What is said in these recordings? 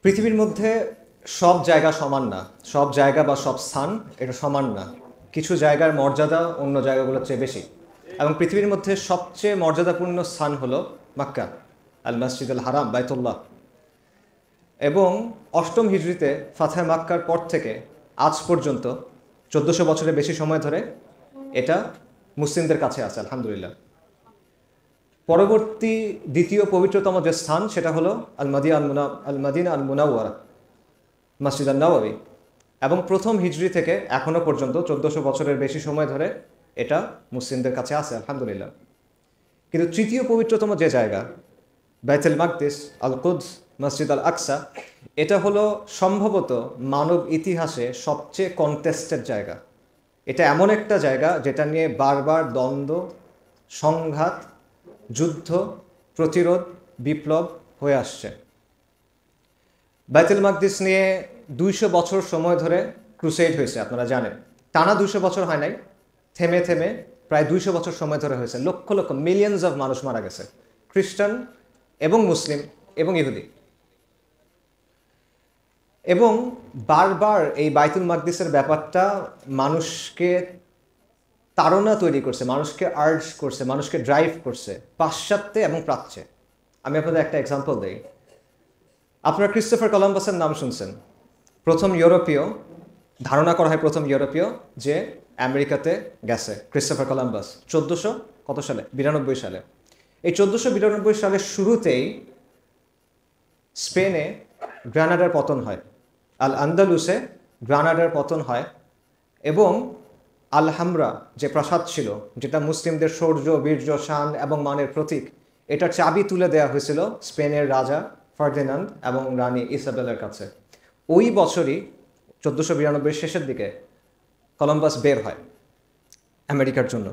পৃথিবীর মধ্যে সব জায়গা সমান না, সব জায়গা বা সব স্থান এটা সমান না। কিছু জায়গার মর্যাদা অন্য জায়গাগুলোর চেয়ে বেশি, এবং পৃথিবীর মধ্যে সবচেয়ে মর্যাদাপূর্ণ স্থান হলো মক্কা, আল মসজিদ আল হারাম, বাইতুল্লাহ। এবং অষ্টম হিজরিতে ফাতহে মক্কার পর থেকে আজ পর্যন্ত 1400 বছরের বেশি সময় ধরে এটা মুসলিমদের কাছে আছে, আলহামদুলিল্লাহ। পরবর্তী দ্বিতীয় পবিত্রতম যে স্থান সেটা হলো আল মাদিনা আল মুনাওয়ারা, মসজিদ আল নববী। এবং প্রথম হিজরি থেকে এখনো পর্যন্ত 1400 বছরের বেশি সময় ধরে এটা মুসলিমদের কাছে আছে, আলহামদুলিল্লাহ। কিন্তু তৃতীয় পবিত্রতম যে জায়গা, বাইতুল মাকদিস, আল কুদস, মসজিদ আল আকসা, এটা হলো সম্ভবত মানব ইতিহাসে সবচেয়ে কন্টেস্টেড জায়গা। এটা এমন একটা জায়গা যেটা নিয়ে বারবার দ্বন্দ্ব, সংঘাত, যুদ্ধ, প্রতিরোধ, বিপ্লব হয়ে আসছে। বাইতুল মাকদিস নিয়ে 200 বছর সময় ধরে ক্রুসেড হয়েছে, আপনারা জানেন। টানা 200 বছর হয় নাই, থেমে থেমে প্রায় 200 বছর সময় ধরে হয়েছে। লক্ষ লক্ষ, মিলিয়নস অফ মানুষ মারা গেছে, খ্রিস্টান এবং মুসলিম এবং ইহুদি। এবং বারবার এই বাইতুল মাকদিসের ব্যাপারটা মানুষকে তাড়না তৈরি করছে, মানুষকে আর্জ করছে, মানুষকে ড্রাইভ করছে পাশ্চাত্যে এবং প্রাচ্যে। আমি আপনাদের একটা এক্সাম্পল দিই। আপনারা ক্রিস্টোফার কলম্বাসের নাম শুনছেন। প্রথম ইউরোপীয়, ধারণা করা হয় প্রথম ইউরোপীয় যে আমেরিকাতে গেছে, ক্রিস্টোফার কলম্বাস 1400 কত সালে, 92 সালে। এই 1492 সালের শুরুতেই স্পেনে গ্রানাডার পতন হয়, আল আন্দালুসে গ্রানাডার পতন হয়। এবং আলহামরা যে প্রাসাদ ছিল, যেটা মুসলিমদের শৌর্য, বীর্য, শান এবং মানের প্রতীক, এটার চাবি তুলে দেওয়া হয়েছিল স্পেনের রাজা ফার্দিনান্দ এবং রানী ইসাবেলের কাছে। ওই বছরই 1492 শেষের দিকে কলম্বাস বের হয় আমেরিকার জন্য।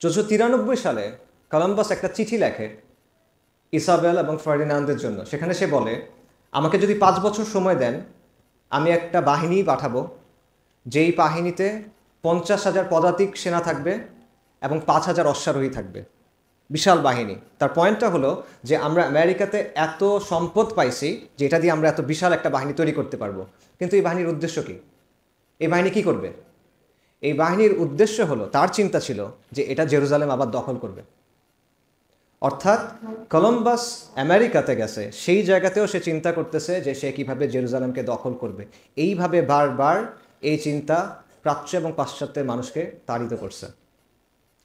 1493 সালে কলম্বাস একটা চিঠি লেখে ইসাবেল এবং ফার্দিনান্দের জন্য। সেখানে সে বলে, আমাকে যদি 5 বছর সময় দেন, আমি একটা বাহিনী পাঠাবো, যেই বাহিনীতে 50,000 পদাতিক সেনা থাকবে এবং 5,000 অশ্বারোহী থাকবে, বিশাল বাহিনী। তার পয়েন্টটা হলো যে আমরা আমেরিকাতে এত সম্পদ পাইছি যে এটা দিয়ে আমরা এত বিশাল একটা বাহিনী তৈরি করতে পারবো। কিন্তু এই বাহিনীর উদ্দেশ্য কি? এই বাহিনী কি করবে? এই বাহিনীর উদ্দেশ্য হলো, তার চিন্তা ছিল যে এটা জেরুজালেম আবার দখল করবে। অর্থাৎ কলম্বাস আমেরিকাতে গেছে, সেই জায়গাতেও সে চিন্তা করতেছে যে সে কীভাবে জেরুজালেমকে দখল করবে। এইভাবে বারবার এই চিন্তা প্রাচ্য এবং পাশ্চাত্যের মানুষকে তাড়িত করছে।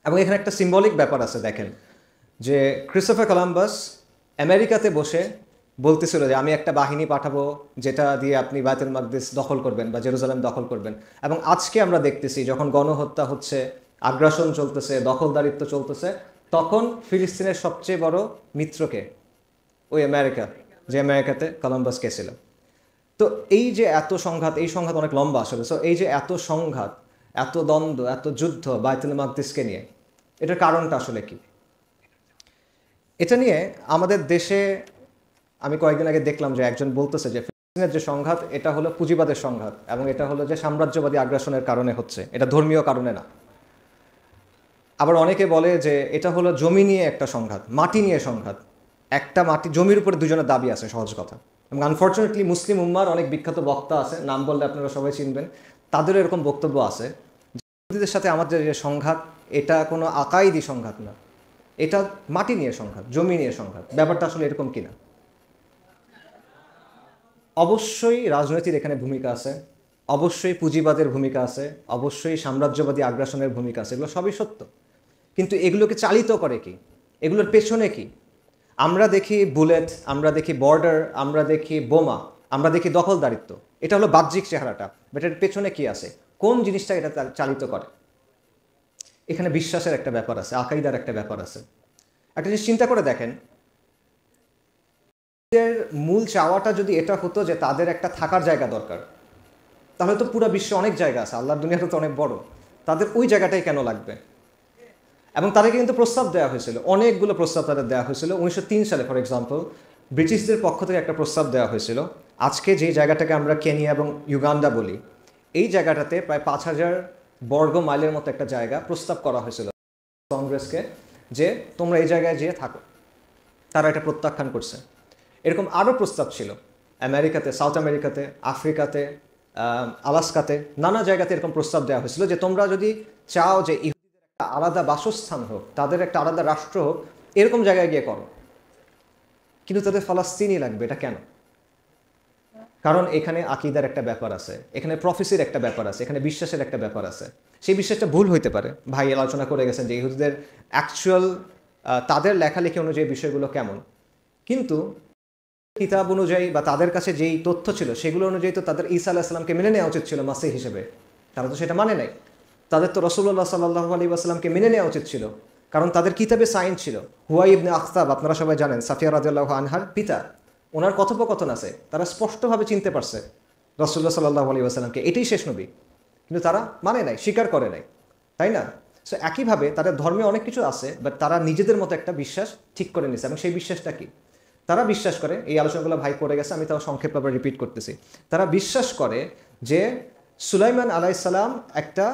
এবং এখানে একটা সিম্বলিক ব্যাপার আছে, দেখেন, যে ক্রিস্টোফার কলম্বাস আমেরিকাতে বসে বলতেছিল যে আমি একটা বাহিনী পাঠাবো যেটা দিয়ে আপনি বাইতুল মাকদিস দখল করবেন বা জেরুজালেম দখল করবেন। এবং আজকে আমরা দেখতেছি যখন গণহত্যা হচ্ছে, আগ্রাসন চলতেছে, দখলদারিত্ব চলতেছে, তখন ফিলিস্তিনের সবচেয়ে বড় মিত্রকে ওই আমেরিকা, যে আমেরিকাতে কলম্বাস গেছিল। তো এই যে এত সংঘাত, এই সংঘাত অনেক লম্বা আসলে। সো এই যে এত সংঘাত, এত দ্বন্দ্ব, এত যুদ্ধ বাইতুল মাকদিসকে নিয়ে, এটার কারণটা আসলে কি? এটা নিয়ে আমাদের দেশে আমি কয়েকদিন আগে দেখলাম যে একজন বলতেছে যে ফিলিস্তিনের যে সংঘাত, এটা হলো পুঁজিবাদের সংঘাত এবং এটা হলো যে সাম্রাজ্যবাদী আগ্রাসনের কারণে হচ্ছে, এটা ধর্মীয় কারণে না। আবার অনেকে বলে যে এটা হলো জমি নিয়ে একটা সংঘাত, মাটি নিয়ে সংঘাত। একটা মাটি, জমির উপরে দুজনের দাবি আছে, সহজ কথা। এবং আনফর্চুনেটলি মুসলিম উম্মার অনেক বিখ্যাত বক্তা আছে, নাম বললে আপনারা সবাই চিনবেন, তাদেরও এরকম বক্তব্য আছে যে ইহুদিদের সাথে আমাদের যে সংঘাত, এটা কোনো আকাইদি সংঘাত না, এটা মাটি নিয়ে সংঘাত, জমি নিয়ে সংঘাত। ব্যাপারটা আসলে এরকম কিনা? অবশ্যই রাজনৈতিক এখানে ভূমিকা আছে, অবশ্যই পুঁজিবাদের ভূমিকা আছে, অবশ্যই সাম্রাজ্যবাদী আগ্রাসনের ভূমিকা আছে, এগুলো সবই সত্য। কিন্তু এগুলোকে চালিত করে কি? এগুলোর পেছনে কি? আমরা দেখি বুলেট, আমরা দেখি বর্ডার, আমরা দেখি বোমা, আমরা দেখি দখলদারিত্ব, এটা হলো বাহ্যিক চেহারাটা। বাট এর পেছনে কি আছে? কোন জিনিসটা এটা চালিত করে? এখানে বিশ্বাসের একটা ব্যাপার আছে, আকাইদার একটা ব্যাপার আছে। একটা জিনিস চিন্তা করে দেখেন, মূল চাওয়াটা যদি এটা হতো যে তাদের একটা থাকার জায়গা দরকার, তাহলে তো পুরো বিশ্বে অনেক জায়গা আছে, আল্লাহর দুনিয়াটা তো অনেক বড়, তাদের ওই জায়গাটাই কেন লাগবে? এবং তাদেরকে কিন্তু প্রস্তাব দেওয়া হয়েছিল, অনেকগুলো প্রস্তাব তাদের দেওয়া হয়েছিল। 1903 সালে ফর এক্সাম্পল ব্রিটিশদের পক্ষ থেকে একটা প্রস্তাব দেওয়া হয়েছিল। আজকে যে জায়গাটাকে আমরা কেনিয়া এবং ইউগান্ডা বলি, এই জায়গাটাতে প্রায় 5,000 বর্গ মাইলের মতো একটা জায়গা প্রস্তাব করা হয়েছিল কংগ্রেসকে, যে তোমরা এই জায়গায় যেয়ে থাকো। তারা এটা প্রত্যাখ্যান করছে। এরকম আরও প্রস্তাব ছিল। আমেরিকাতে, সাউথ আমেরিকাতে, আফ্রিকাতে, আলাস্কাতে, নানা জায়গাতে এরকম প্রস্তাব দেওয়া হয়েছিল যে তোমরা যদি চাও যে ইহুদিদের একটা আলাদা বাসস্থান হোক, তাদের একটা আলাদা রাষ্ট্র হোক, এরকম জায়গায় গিয়ে করো। কিন্তু তাদের ফালাস্তিনই লাগবে, এটা কেন? কারণ এখানে আকিদার একটা ব্যাপার আছে, এখানে প্রফেসির একটা ব্যাপার আছে, এখানে বিশ্বাসের একটা ব্যাপার আছে। সেই বিশ্বাসটা ভুল হইতে পারে। ভাই আলোচনা করে গেছেন যে ইহুদিদের অ্যাকচুয়াল তাদের লেখালেখি অনুযায়ী বিষয়গুলো কেমন, কিন্তু কিতাব অনুযায়ী বা তাদের কাছে যেই তথ্য ছিল সেগুলো অনুযায়ী তো তাদের ঈসা আলাইহিস সালামকে মেনে নেওয়া উচিত ছিল মাসিহ হিসেবে। তারা তো সেটা মানে নাই। তাদের তো রাসূলুল্লাহ সাল্লাল্লাহু আলাইহি ওয়াসাল্লামকে মেনে নেওয়া উচিত ছিল, কারণ তাদের কিতাবে সাইন ছিল। হুয়াই ইবনে আখতাব, আপনারা সবাই জানেন, সাফিয়া রাদিয়াল্লাহু আনহার পিতা, ওনার কথোপকথন আছে, তারা স্পষ্টভাবে চিনতে পারছে রাসূলুল্লাহ সাল্লাল্লাহু আলাইহি ওয়াসাল্লামকে, এটাই শেষ নবী। কিন্তু তারা মানে নাই, স্বীকার করে নাই, তাই না? সো একইভাবে তাদের ধর্মে অনেক কিছু আছে, বাট তারা নিজেদের মতো একটা বিশ্বাস ঠিক করে নিছে। এবং সেই বিশ্বাসটা কি? তারা বিশ্বাস করে, এই আলোচনাগুলো ভাই করে গেছে, আমি তাও সংক্ষেপভাবে রিপিট করতেছি। তারা বিশ্বাস করে যে সুলাইমান আলাইহিস সালাম একটা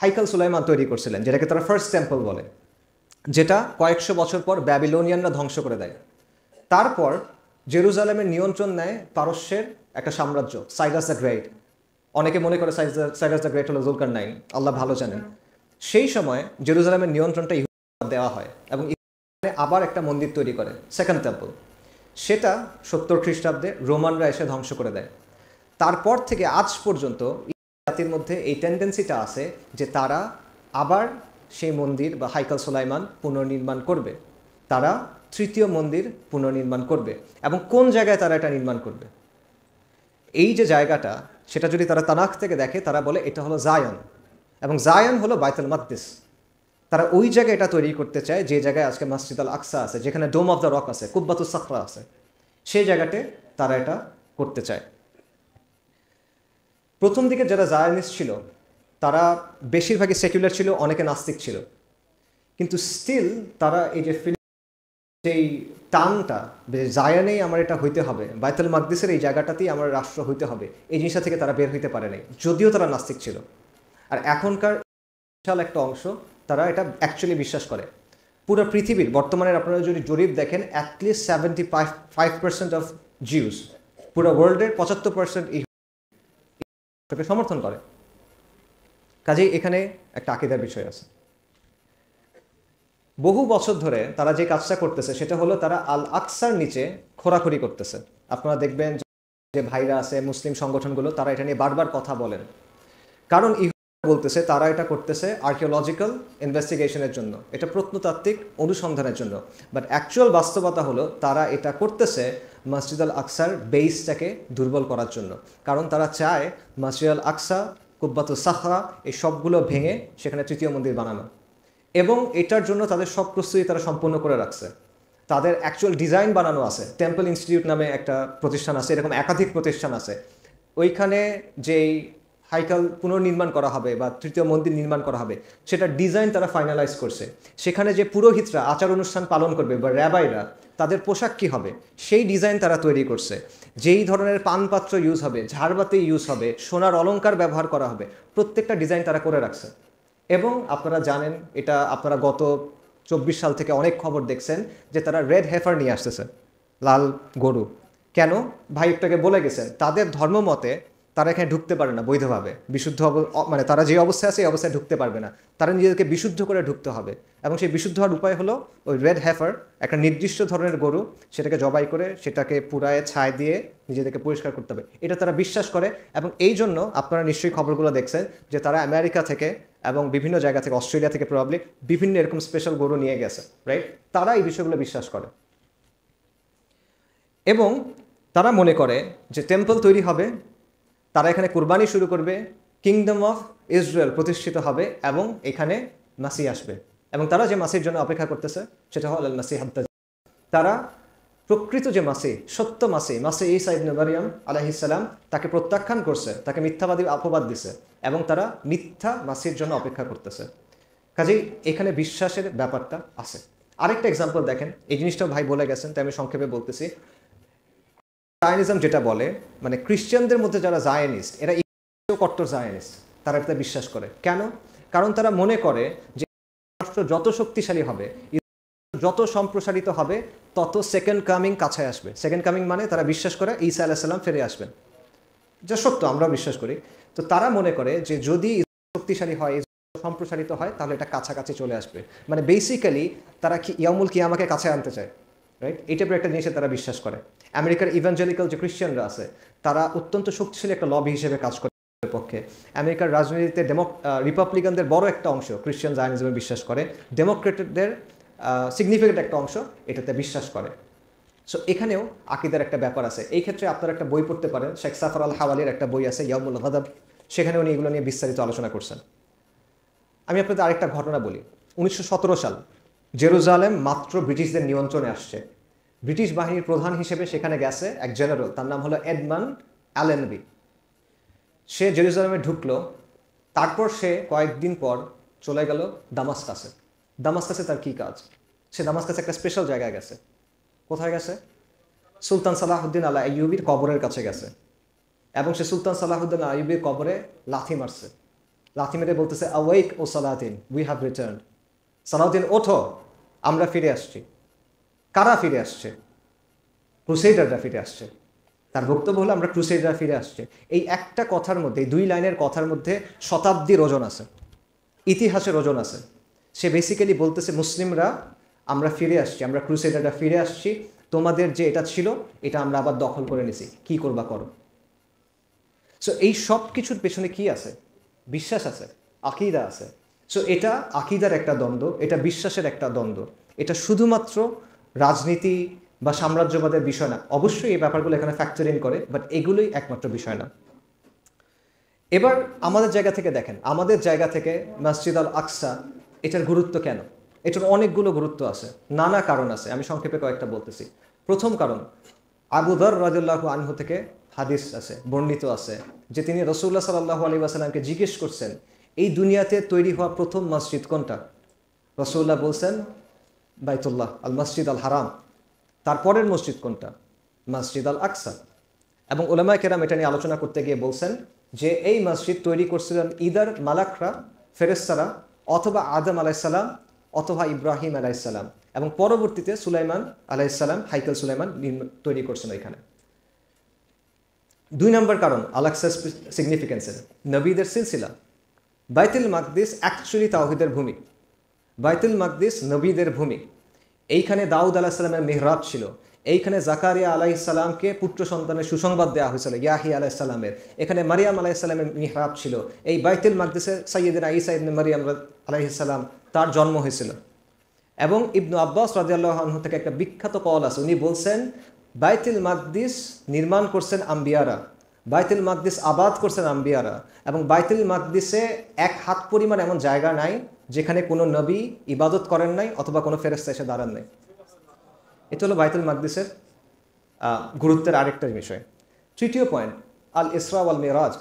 হাইকাল সুলাইমান তৈরি করছিলেন, যেটাকে তারা ফার্স্ট টেম্পল বলে, যেটা কয়েকশো বছর পর ব্যাবিলোনিয়ানরা ধ্বংস করে দেয়। তারপর জেরুজালেমের নিয়ন্ত্রণ নেয় পারস্যের একটা সাম্রাজ্য, সাইরাস দ্য গ্রেট। অনেকে মনে করে সাইরাস দ্য গ্রেট হলো জুলকারনাইন, আল্লাহ ভালো জানেন। সেই সময় জেরুজালেমের নিয়ন্ত্রণটা ইহুদিদের দেওয়া হয় এবং আবার একটা মন্দির তৈরি করে, সেকেন্ড টেম্পল। সেটা 70 খ্রিস্টাব্দে রোমানরা এসে ধ্বংস করে দেয়। তারপর থেকে আজ পর্যন্ত জাতির মধ্যে এই টেন্ডেন্সিটা আছে যে তারা আবার সেই মন্দির বা হাইকাল সুলাইমান পুনর্নির্মাণ করবে, তারা তৃতীয় মন্দির পুনর্নির্মাণ করবে। এবং কোন জায়গায় তারা এটা নির্মাণ করবে, এই যে জায়গাটা, সেটা যদি তারা তানাখ থেকে দেখে, তারা বলে এটা হলো জায়ন, এবং জায়ন হলো বাইতুল মাকদিস। তারা ওই জায়গায় এটা তৈরি করতে চায় যে জায়গায় আজকে মসজিদ আল আকসা আছে, যেখানে ডোম অফ দ্য রক আছে, কুব্বাতুস সাখরা আছে, সেই জায়গাতে তারা এটা করতে চায়। প্রথম দিকে যারা জায়নিস্ট ছিল তারা বেশিরভাগই সেকুলার ছিল, অনেকে নাস্তিক ছিল, কিন্তু স্টিল তারা এই যে যেই টানটা জায়ানেই আমার এটা হইতে হবে, বাইতুল মাকদিসের এই জায়গাটাতেই আমার রাষ্ট্র হইতে হবে, এই জিনিসটা থেকে তারা বের হইতে পারে নাই, যদিও তারা নাস্তিক ছিল। আর এখনকার বিশাল একটা অংশ তারা এটা অ্যাকচুয়ালি বিশ্বাস করে। পুরো পৃথিবীর বর্তমানে আপনারা যদি জরিপ দেখেন, অ্যাটলিস্ট 75% অফ জিউস, পুরো ওয়ার্ল্ডের 75% ইহুদিকে সমর্থন করে। কাজেই এখানে একটা আকীদার বিষয় আছে। বহু বছর ধরে তারা যে কাজটা করতেছে সেটা হলো তারা আল আকসার নিচে খোরাখুরি করতেছে। আপনারা দেখবেন যে ভাইরা আছে, মুসলিম সংগঠনগুলো, তারা এটা নিয়ে বারবার কথা বলেন, কারণ বলতেছে তারা এটা করতেছে আর্কিওলজিক্যাল ইনভেস্টিগেশনের জন্য, এটা প্রত্নতাত্ত্বিক অনুসন্ধানের জন্য। বাট অ্যাকচুয়াল বাস্তবতা হলো তারা এটা করতেছে মসজিদ আল আকসার বেইসটাকে দুর্বল করার জন্য। কারণ তারা চায় মসজিদ আল আকসা, কুব্বাতুস সাখরা, এই সবগুলো ভেঙে সেখানে তৃতীয় মন্দির বানানো, এবং এটার জন্য তাদের সব প্রস্তুতি তারা সম্পূর্ণ করে রাখছে। তাদের অ্যাকচুয়াল ডিজাইন বানানো আছে, টেম্পল ইনস্টিটিউট নামে একটা প্রতিষ্ঠান আছে, এরকম একাধিক প্রতিষ্ঠান আছে। ওইখানে যেই হাইকাল পুনর্নির্মাণ করা হবে বা তৃতীয় মন্দির নির্মাণ করা হবে, সেটা ডিজাইন তারা ফাইনালাইজ করছে। সেখানে যে পুরোহিতরা আচার অনুষ্ঠান পালন করবে বা র্যাবাইরা, তাদের পোশাক কী হবে সেই ডিজাইন তারা তৈরি করছে। যেই ধরনের পানপাত্র ইউজ হবে, ঝাড়বাতি ইউজ হবে, সোনার অলংকার ব্যবহার করা হবে, প্রত্যেকটা ডিজাইন তারা করে রাখছে। এবং আপনারা জানেন, এটা আপনারা গত 24 সাল থেকে অনেক খবর দেখছেন যে তারা রেড হেফার নিয়ে আসতেছে, লাল গরু। কেন? ভাই একটাকে বলে গেছেন, তাদের ধর্ম মতে তারা এখানে ঢুকতে পারে না বৈধভাবে, বিশুদ্ধ মানে তারা যে অবস্থায় আছে এই অবস্থায় ঢুকতে পারবে না, তারা নিজেদেরকে বিশুদ্ধ করে ঢুকতে হবে। এবং সেই বিশুদ্ধ হওয়ার উপায় হলো ওই রেড হেফার, একটা নির্দিষ্ট ধরনের গরু, সেটাকে জবাই করে সেটাকে পুরায় ছাই দিয়ে নিজেদেরকে পরিষ্কার করতে হবে, এটা তারা বিশ্বাস করে। এবং এই জন্য আপনারা নিশ্চয়ই খবরগুলো দেখছেন যে তারা আমেরিকা থেকে এবং বিভিন্ন জায়গা থেকে, অস্ট্রেলিয়া থেকে প্রবাবলি, বিভিন্ন এরকম স্পেশাল গরু নিয়ে গেছে, রাইট? তারা এই বিষয়গুলো বিশ্বাস করে এবং তারা মনে করে যে টেম্পল তৈরি হবে, তারা এখানে কুরবানি শুরু করবে, কিংডম অফ ইসরায়েল প্রতিষ্ঠিত হবে এবং এখানে মাসিহ আসবে। এবং তারা যে মাসির জন্য অপেক্ষা করতেছে সেটা হল আল মাসিহ আদ-দাজ্জাল। তারা প্রকৃত যে মাসিহ, সত্য মাসিহ ঈসা ইবনে মারইয়াম আলাইহিস সালাম, তাকে প্রত্যাখ্যান করছে, তাকে মিথ্যাবাদী অপবাদ দিছে, এবং তারা মিথ্যা মাসির জন্য অপেক্ষা করতেছে। কাজেই এখানে বিশ্বাসের ব্যাপারটা আছে। আরেকটা এক্সাম্পল দেখেন, এই জিনিসটা ভাই বলে গেছেন তাই আমি সংক্ষেপে বলতেছি। জায়নিজম যেটা বলে, মানে খ্রিস্টানদের মধ্যে যারা জায়নিস্ট, এরা কট্টর জায়নিস্ট, তারা এটা বিশ্বাস করে। কেন? কারণ তারা মনে করে যে রাষ্ট্র যত শক্তিশালী হবে, যত সম্প্রসারিত হবে, তত সেকেন্ড কামিং কাছে আসবে। সেকেন্ড কামিং মানে তারা বিশ্বাস করে ঈসা আলাইহিস সালাম ফিরে আসবেন, যা সত্য, আমরা বিশ্বাস করি। তো তারা মনে করে যে যদি শক্তিশালী হয়, সম্প্রসারিত হয়, তাহলে এটা কাছাকাছি চলে আসবে। মানে বেসিক্যালি তারা ইয়াউমুল কিয়ামাকে কাছে আনতে চায়, রাইট? এই টাইপের একটা জিনিসে তারা বিশ্বাস করে। আমেরিকার ইভাঞ্জেলিক্যাল যে খ্রিশ্চানরা আছে, তারা অত্যন্ত শক্তিশালী একটা লবি হিসেবে কাজ করে পক্ষে। আমেরিকার রাজনীতিতে রিপাবলিকানদের বড় একটা অংশ খ্রিশ্চান জায়নিজমে বিশ্বাস করে, ডেমোক্রেটদের সিগনিফিকেন্ট একটা অংশ এটাতে বিশ্বাস করে। সো এখানেও আকিদার একটা ব্যাপার আছে। এই ক্ষেত্রে আপনারা একটা বই পড়তে পারেন, শেখ সাফর আল হাওয়ালির একটা বই আছে ইয়াউমুল গাদাব, সেখানে উনি এগুলো নিয়ে বিস্তারিত আলোচনা করছেন। আমি আপনাদের আরেকটা ঘটনা বলি। 1917 সাল, জেরুজালেম মাত্র ব্রিটিশদের নিয়ন্ত্রণে আসছে। ব্রিটিশ বাহিনীর প্রধান হিসেবে সেখানে গেছে এক জেনারেল, তার নাম হলো এডমান্ড অ্যালেনবি। সে জেরুজালেমে ঢুকলো, তারপর সে কয়েকদিন পর চলে গেল দামাস্কাসে। দামাস্কাসে তার কী কাজ? সে দামাস্কাসে একটা স্পেশাল জায়গায় গেছে। কোথায় গেছে? সুলতান সালাহুদ্দিন আল আইয়ুবির কবরের কাছে গেছে, এবং সে সুলতান সালাহুদ্দিন আল আইয়ুবির কবরে লাথি মারছে। লাথি মেরে বলতেছে, অ্যাওয়েক ও Salauddin, we have returned. Salauddin ওঠো, আমরা ফিরে আসছি। কারা ফিরে আসছে? ক্রুসেডাররা ফিরে আসছে। তার বক্তব্য হলো আমরা ক্রুসেডাররা ফিরে আসছে। এই একটা কথার মধ্যে, এই 2 লাইনের কথার মধ্যে শতাব্দীর ওজন আছে, ইতিহাসের ওজন আছে। সে বেসিক্যালি বলতেছে মুসলিমরা আমরা ফিরে আসছি, আমরা ক্রুসেডাররা ফিরে আসছি, তোমাদের যে এটা ছিল এটা আমরা আবার দখল করে নিছি, কি করবা করো। সো এই সব কিছুর পেছনে কি আছে? বিশ্বাস আছে, আকিদা আছে। সো এটা আকিদার একটা দ্বন্দ্ব, এটা বিশ্বাসের একটা দ্বন্দ্ব। এটা শুধুমাত্র রাজনীতি বা সাম্রাজ্যবাদের বিষয় না। অবশ্যই এই ব্যাপারগুলো এখানে ফ্যাক্টর ইন করে, বাট এগুলোই একমাত্র বিষয় না। এবার আমাদের জায়গা থেকে দেখেন, আমাদের জায়গা থেকে মসজিদ আল আকসা, এটার গুরুত্ব কেন? এটার অনেকগুলো গুরুত্ব আছে, নানা কারণ আছে। আমি সংক্ষেপে কয়েকটা বলতেছি। প্রথম কারণ, আবু যর রাদিয়াল্লাহু আনহু থেকে হাদিস আছে, বর্ণিত আছে যে তিনি রাসূলুল্লাহ সাল্লাল্লাহু আলাইহি ওয়াসাল্লামকে জিজ্ঞেস করছেন, এই দুনিয়াতে তৈরি হওয়া প্রথম মসজিদ কোনটা? রাসূলুল্লাহ বলছেন বাইতুল্লাহ, আল মসজিদ আল হারাম। তারপরের মসজিদ কোনটা? মসজিদ আল আকসা। এবং উলামায়ে কেরাম এটা নিয়ে আলোচনা করতে গিয়ে বলছেন যে এই মসজিদ তৈরি করছিলেন ইদার মালাকরা, ফেরেশতারা, অথবা আদম আলাইহিসসালাম, অথবা ইব্রাহিম আলাইহিসসালাম, এবং পরবর্তীতে সুলাইমান আলাইহিসসালাম, হাইকেল সুলাইমান তৈরি করছেন এখানে। 2 নম্বর কারণ আল আকসার সিগনিফিকেন্সের, নবীদের সিলসিলা। বাইতুল মাকদিস অ্যাকচুয়ালি তাওহীদের ভূমি। বাইতুল মাকদিস নবীদের ভূমি। এইখানে দাউদ আলাইহিস সালামের মিহরাব ছিল। এইখানে জাকারিয়া আলাইহিস সালামকে পুত্র সন্তানের সুসংবাদ দেওয়া হয়েছিল, ইয়াহিয়া আলাইহিস সালামের। এখানে মারিয়াম আলাইহিস সালামের মিহরাব ছিল। এই বাইতুল মাকদিসে সাইয়্যিদনা ঈসা ইবনে মারিয়াম আলাইহিস সালাম, তার জন্ম হয়েছিল। এবং ইবনু আব্বাস রাদিয়াল্লাহু আনহু থেকে একটা বিখ্যাত কল আছে, উনি বলছেন বাইতুল মাকদিস নির্মাণ করছেন আম্বিয়ারা, বাইতুল মাকদিস আবাদ করছেন আম্বিয়ারা, এবং বাইতুল মাকদিসে 1 হাত পরিমাণ এমন জায়গা নাই যেখানে কোনো নবী ইবাদত করেন নাই অথবা কোনো ফেরেশতা এসে দাঁড়ান নাই। এটা হলো বাইতুল মাকদিসের গুরুত্বের আরেকটা বিষয়। তৃতীয় পয়েন্ট, আল ইসরা ওয়াল মেরাজ।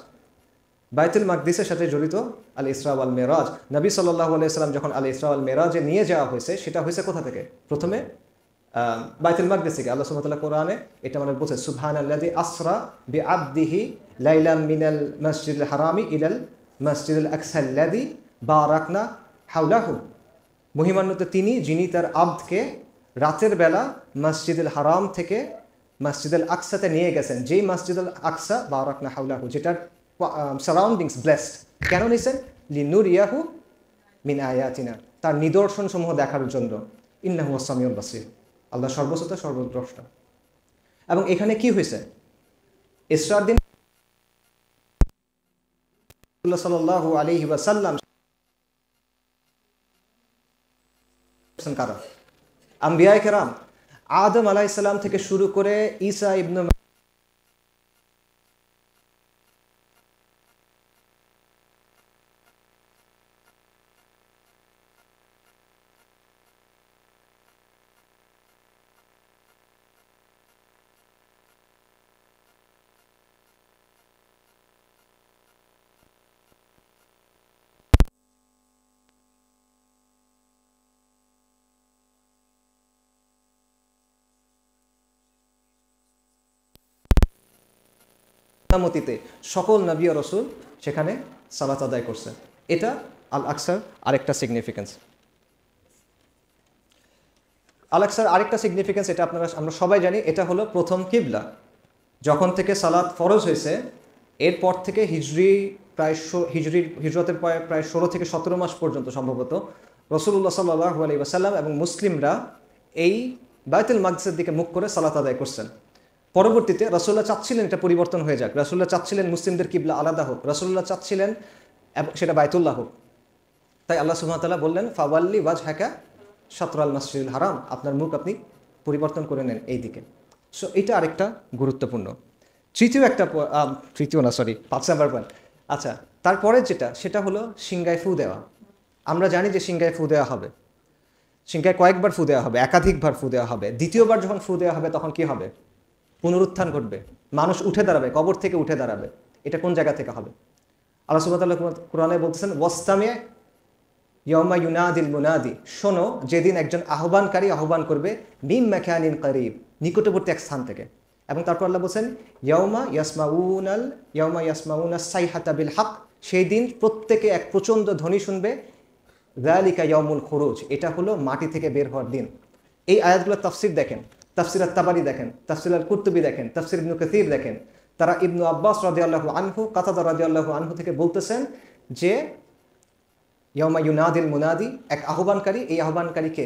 বাইতুল মাকদিসের সাথে জড়িত আল ইসরা ওয়াল মেরাজ। নবী সাল্লাল্লাহু আলাইহি সাল্লাম যখন আল ইসরা ওয়াল মেরাজে নিয়ে যাওয়া হয়েছে, সেটা হয়েছে কোথা থেকে? প্রথমে বাইতুল মাকদিস থেকে। আল্লাহ সুবহানাহু ওয়া তাআলা কোরআনে এটা মানে বলছে, সুবহানাল্লাযী আসরা বিআবদিহি লাইলাম মিনাল মাসজিদিল হারামি ইলাল মাসজিদিল আকসাল্লাযী বারাকনা হাওলাহু। মহিমান্বিত তিনি, যিনি তার আবদকে রাতের বেলা মসজিদুল হারাম থেকে মসজিদুল আকসাতে নিয়ে গেছেন, যেই মসজিদুল আকসা বারাকনা হাওলাহু, যেটার সারাউন্ডিংস ব্লেসড। কেন নিছেন? লিনুরিয়াহু মিন আয়াতিনা, তার নিদর্শন সমূহ দেখার জন্য। ইন্নাহু আস-সামিউল বাসীর, আল্লাহ সর্বশ্রোতা সর্বদ্রষ্টা। এবং এখানে কি হয়েছে? ইসরার দিন সাল্লাল্লাহু আলাইহি ওয়াসাল্লাম কারা? আম্বিয়ায়ে কেরাম। আদম আলাইহিস সালাম থেকে শুরু করে ঈসা ইবনে মতিতে সকল নবী ও রাসূল সেখানে সালাত আদায় করছে। এটা আল আকসার আরেকটা সিগনিফিকেন্স। আল-আকসার আরেকটা সিগনিফিকেন্স, এটা আমরা সবাই জানি, এটা হলো প্রথম কিবলা। যখন থেকে সালাত ফরজ হয়েছে এরপর থেকে হিজরতের প্রায় 16 থেকে 17 মাস পর্যন্ত সম্ভবত রাসূলুল্লাহ সাল্লাল্লাহু আলাইহি ওয়াসাল্লাম এবং মুসলিমরা এই বাইতুল মাকদিসের দিকে মুখ করে সালাত আদায় করছেন। পরবর্তীতে রাসূলুল্লাহ চাচ্ছিলেন এটা পরিবর্তন হয়ে যাক, রাসূলুল্লাহ চাচ্ছিলেন মুসলিমদের কিবলা আলাদা হোক, রাসূলুল্লাহ চাচ্ছিলেন সেটা বাইতুল্লাহ হোক। তাই আল্লাহ সুবহানাহু ওয়া তাআলা বললেন ফাওয়াল্লি ওয়াজহাকা শাতরাল মাসজিদুল হারাম, আপনার মুখ আপনি পরিবর্তন করে নেন এই দিকে। সো এটা আরেকটা গুরুত্বপূর্ণ। 5 নাম্বার পয়েন্ট। আচ্ছা, তারপরে সেটা হলো সিংগায় ফু দেওয়া। আমরা জানি যে সিংগায় ফু দেওয়া হবে, সিংগায় কয়েকবার ফু দেওয়া হবে, একাধিকবার ফু দেওয়া হবে। দ্বিতীয়বার যখন ফু দেওয়া হবে তখন কি হবে? পুনরুত্থান ঘটবে, মানুষ উঠে দাঁড়াবে, কবর থেকে উঠে দাঁড়াবে। এটা কোন জায়গা থেকে হবে? আল্লাহ সুবহানাহু ওয়া তাআলা কোরআনে বলতেছেন ওয়াসতামি ইয়াউমা ইউনাদিল মুনাদি, শোনো যেদিন একজন আহ্বানকারী আহ্বান করবে মিন মাকানিন করিব, নিকটবর্তী এক স্থান থেকে। এবং তারপর আল্লাহ বলছেন ইয়াউমা ইয়াসমাউনাস সাইহাতা বিল হক, সেই দিন প্রত্যেকে এক প্রচণ্ড ধ্বনি শুনবে। যালিকা ইয়াউমুল খুরুজ, এটা হলো মাটি থেকে বের হওয়ার দিন। এই আয়াতগুলোর তাফসির দেখেন, তাফসির আত-তাবারি দেখেন, তাফসির আল-কুরতুবী দেখেন, তাফসির ইবনে কাসীর দেখেন। তারা ইবনু আব্বাস রাদিয়াল্লাহু আনহু, কাতাদা রাদিয়াল্লাহু আনহু থেকে বলতেছেন যে ইয়াউমা ইউনাদিল মুনাদি, এক আহ্বানকারী, এই আহ্বানকারীকে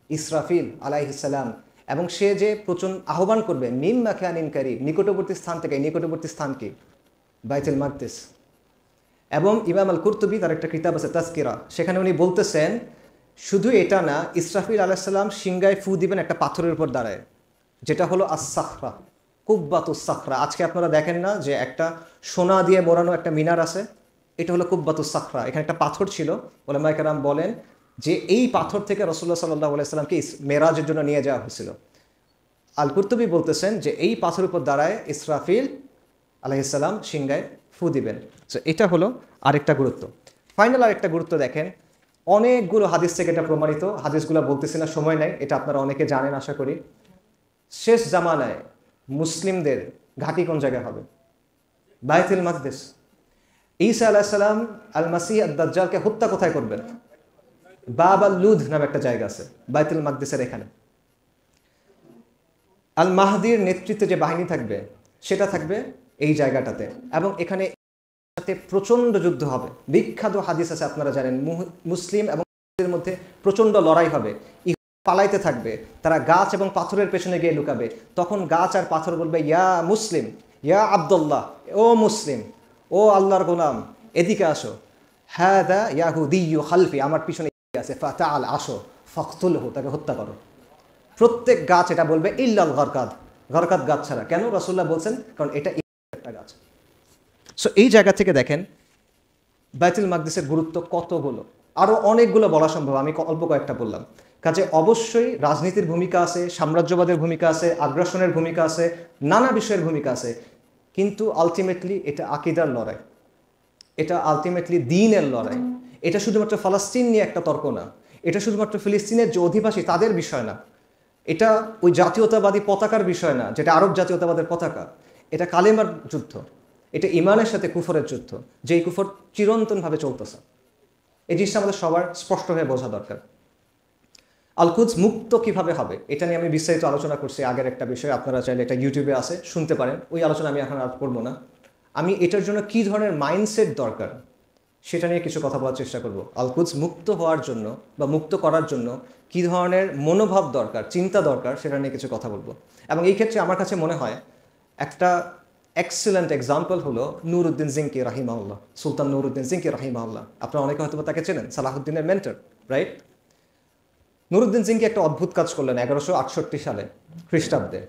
ইসরাফিল আলাইহিস সালাম, এবং সে যে প্রচণ্ড আহ্বান করবে মিন মাকানিন কারিব, নিকটবর্তী স্থান থেকে। নিকটবর্তী স্থান কি? বাইতুল মাকদিস। এবং ইমাম আল কুরতুবী তার একটা কিতাব আছে তাজকিরা, সেখানে উনি বলতেছেন শুধু এটা না, ইসরাফিল আলাইহিস সালাম সিংগায় ফু দিবেন একটা পাথরের উপর দাঁড়ায়, যেটা হলো আস-সাখরা, কুব্বাতুস সাখরা। আজকে আপনারা দেখেন না যে একটা সোনা দিয়ে মোড়ানো একটা মিনার আছে, এটা হলো কুব্বাতুস সাখরা। এখানে একটা পাথর ছিল, উলামায়ে কেরাম বলেন যে এই পাথর থেকে রাসূলুল্লাহ সাল্লাল্লাহু আলাইহি সাল্লামকে মেরাজের জন্য নিয়ে যাওয়া হয়েছিল। আল কুরতুবী বলতেছেন যে এই পাথরের উপর দাঁড়ায় ইসরাফিল আলাইহিস সালাম সিংগায় ফু দিবেন। সো এটা হলো আরেকটা গুরুত্ব। ফাইনাল আরেকটা গুরুত্ব দেখেন, অনেকগুলো হাদিস থেকে এটা প্রমাণিত, হাদিসগুলো বলতেছি না, সময় নাই, এটা আপনারা অনেকে জানেন আশা করি। শেষ জামানায় মুসলিমদের ঘাঁটি কোন জায়গায় হবে? বাইতুল মাকদিস। ঈসা আলাইহিস সালাম আল মাসিহ আদ-দাজ্জালকে হত্যা কোথায় করবেন? বাব আল-লুদ নামে একটা জায়গা আছে বাইতুল মাকদিসের এখানে। আল মাহদির নেতৃত্বে যে বাহিনী থাকবে সেটা থাকবে এই জায়গাটাতে, এবং এখানে প্রচণ্ড যুদ্ধ হবে। বিখ্যাত হাদিস আছে, আপনারা জানেন, মুসলিম এবং মুসলিমদের মধ্যে প্রচণ্ড লড়াই হবে। পালাইতে থাকবে, তারা গাছ এবং পাথরের পেছনে গিয়ে লুকাবে। তখন গাছ আর পাথর বলবে ইয়া মুসলিম, ইয়া আব্দুল্লাহ, ও মুসলিম, ও আল্লাহর গোলাম, এদিকে আসো। হাদা ইয়াহুদিয়্যু খালফি, আমার পিছনে আছে, ফাতাআল, আসো, ফাকতুলহু, তাকে হত্যা করো। প্রত্যেক গাছ এটা বলবে ইল্লাল গরকাদ, গরকাদ গাছ ছাড়া। কেন? রাসূলুল্লাহ বলছেন কারণ এটা একটা গাছ। সো এই জায়গা থেকে দেখেন বাইতুল মাকদিসের গুরুত্ব কতগুলো, আরও অনেকগুলো বলা সম্ভব, আমি অল্প কয়েকটা বললাম। কাজে অবশ্যই রাজনীতির ভূমিকা আছে, সাম্রাজ্যবাদের ভূমিকা আছে, আগ্রাসনের ভূমিকা আছে, নানা বিষয়ের ভূমিকা আছে, কিন্তু আলটিমেটলি এটা আকীদার লড়াই, এটা আলটিমেটলি দ্বীনের লড়াই। এটা শুধুমাত্র ফলস্তিন নিয়ে একটা তর্ক না, এটা শুধুমাত্র ফিলিস্তিনের যে অধিবাসী তাদের বিষয় না, এটা ওই জাতীয়তাবাদী পতাকার বিষয় না যেটা আরব জাতীয়তাবাদের পতাকা। এটা কালেমার যুদ্ধ, এটা ইমানের সাথে কুফরের যুদ্ধ, যেই কুফর চিরন্তনভাবে চলতেছে। এই জিনিসটা আমাদের সবার স্পষ্ট হয়ে বোঝা দরকার। আল কুদস মুক্ত কিভাবে হবে এটা নিয়ে আমি বিস্তারিত আলোচনা করছি আগের একটা বিষয়, আপনারা চাইলে এটা ইউটিউবে আছে, শুনতে পারেন। ওই আলোচনা আমি এখন আর করবো না। আমি এটার জন্য কী ধরনের মাইন্ডসেট দরকার সেটা নিয়ে কিছু কথা বলার চেষ্টা করব। আল কুদস মুক্ত হওয়ার জন্য বা মুক্ত করার জন্য কী ধরনের মনোভাব দরকার, চিন্তা দরকার, সেটা নিয়ে কিছু কথা বলবো। এবং এই ক্ষেত্রে আমার কাছে মনে হয় একটা এক্সেলেন্ট এক্সাম্পল হলো নুরউদ্দিন জিঙ্কি রাহিমাহুল্লাহ, সুলতান নুরউদ্দিন জিঙ্কি রাহিমাহুল্লাহ। আপনারা অনেকে হয়তো তাকে চেনেন, সালাহুদ্দিনের মেন্টর, রাইট? নুরউদ্দিন জিঙ্কি একটা অদ্ভুত কাজ করলেন 1168 সালে খ্রিস্টাব্দে।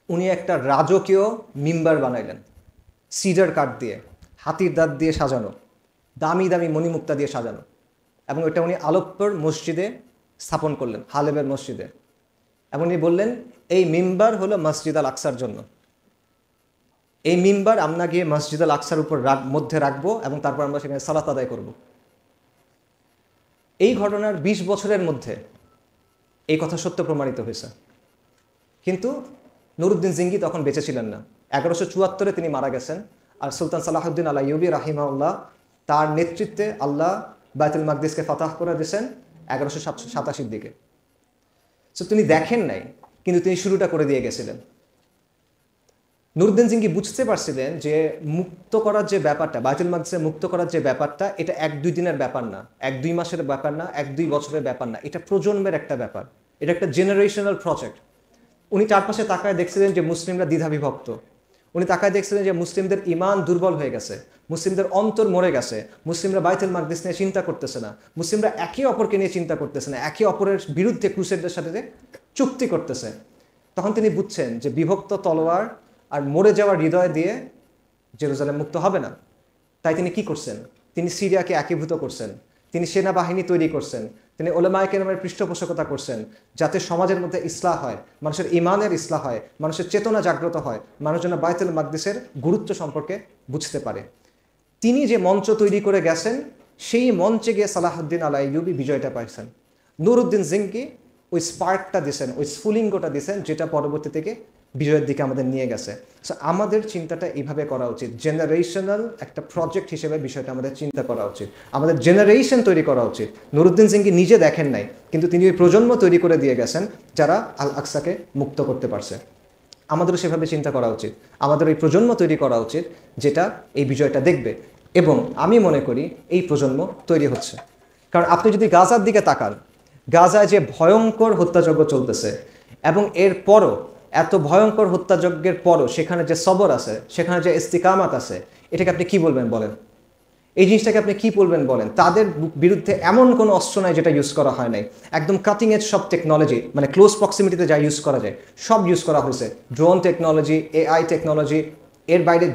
উনি একটা রাজকীয় মিম্বার বানাইলেন, সিডার কাঠ দিয়ে, হাতির দাঁত দিয়ে সাজানো, দামি দামি মণিমুক্তা দিয়ে সাজানো, এবং এটা উনি আলেপ্পোর মসজিদে স্থাপন করলেন, হালেবের মসজিদে। এবং উনি বললেন এই মিম্বার হলো মসজিদ আল আকসার জন্য, এই মিম্বার আমরা গিয়ে মসজিদ আল আকসার উপর মধ্যে রাখবো এবং তারপর আমরা সেখানে সালাত আদায় করব। এই ঘটনার 20 বছরের মধ্যে এই কথা সত্য প্রমাণিত হয়েছে। কিন্তু নুরউদ্দিন জিঙ্কি তখন বেঁচে ছিলেন না। 1174-এ তিনি মারা গেছেন। আর সুলতান সালাহুদ্দিন আল আইয়ুবী রাহিমাহুল্লাহ তার নেতৃত্বে আল্লাহ বাইতুল মাকদিসকে ফাতাহ করে দিয়েছেন 1187-র দিকে। সো তিনি দেখেন নাই, কিন্তু তিনি শুরুটা করে দিয়ে গেছিলেন। নুরউদ্দিন জিঙ্গি বুঝতে পারছিলেন যে মুক্ত করার যে ব্যাপারটা, বাইতুল মাকদিসে মুক্ত করার যে ব্যাপারটা, এটা 1-2 দিনের ব্যাপার না, 1-2 মাসের ব্যাপার না, 1-2 বছরের ব্যাপার না, এটা প্রজন্মের একটা ব্যাপার, এটা একটা জেনারেশনাল প্রজেক্ট। উনি চারপাশে তাকায় দেখছিলেন যে মুসলিমরা দ্বিধাবিভক্ত, উনি তাকায় দেখছিলেন যে মুসলিমদের ঈমান দুর্বল হয়ে গেছে, মুসলিমদের অন্তর মরে গেছে, মুসলিমরা বাইতুল মাকদিস নিয়ে চিন্তা করতেছে না, মুসলিমরা একে অপরকে নিয়ে চিন্তা করতেছে না, একে অপরের বিরুদ্ধে ক্রুসেডদের সাথে চুক্তি করতেছে। তখন তিনি বুঝছেন যে বিভক্ত তলোয়ার আর মরে যাওয়ার হৃদয় দিয়ে জেরুজালেম মুক্ত হবে না। তাই তিনি কি করছেন? তিনি সিরিয়াকে একীভূত করছেন, তিনি সেনাবাহিনী তৈরি করছেন, তিনি ওলামায়ে কেরামের পৃষ্ঠপোষকতা করছেন, যাতে সমাজের মধ্যে ইসলাহ হয়, মানুষের ঈমানের ইসলাহ হয়, মানুষের চেতনা জাগ্রত হয়, মানুষ যেন বাইতুল মাকদিসের গুরুত্ব সম্পর্কে বুঝতে পারে। তিনি যে মঞ্চ তৈরি করে গেছেন, সেই মঞ্চে গিয়ে সালাহউদ্দিন আল আইয়ুবী বিজয়টা পাইছেন। নুরউদ্দিন জিঙ্গি ওই স্পার্কটা দিয়েছেন, ওই স্ফুলিঙ্গটা দিয়েছেন, যেটা পরবর্তী থেকে বিজয়ের দিকে আমাদের নিয়ে গেছে। সো আমাদের চিন্তাটা এইভাবে করা উচিত, জেনারেশনাল একটা প্রজেক্ট হিসেবে বিষয়টা আমাদের চিন্তা করা উচিত, আমাদের জেনারেশন তৈরি করা উচিত। নুরউদ্দিন জিঙ্গি নিজে দেখেন নাই, কিন্তু তিনি ওই প্রজন্ম তৈরি করে দিয়ে গেছেন যারা আল আকসাকে মুক্ত করতে পারছে। আমাদেরও সেভাবে চিন্তা করা উচিত, আমাদের ওই প্রজন্ম তৈরি করা উচিত যেটা এই বিজয়টা দেখবে। এবং আমি মনে করি এই প্রজন্ম তৈরি হচ্ছে। কারণ আপনি যদি গাজার দিকে তাকান, গাজায় যে ভয়ঙ্কর হত্যাযজ্ঞ চলতেছে, এবং এরপরও এত ভয়ঙ্কর হত্যাযজ্ঞের পরও সেখানে যে সবর আছে, সেখানে যে ইস্তিকামাত আছে, এটাকে আপনি কি বলবেন বলেন? এই জিনিসটাকে আপনি কি বলবেন বলেন? তাদের বিরুদ্ধে এমন কোনো অস্ত্র নাই যেটা ইউজ করা হয় নাই, একদম কাটিং এজ সব টেকনোলজি, মানে ক্লোজ প্রক্সিমিটিতে যা ইউজ করা যায় সব ইউজ করা হয়েছে, ড্রোন টেকনোলজি, AI টেকনোলজি, এর বাইরে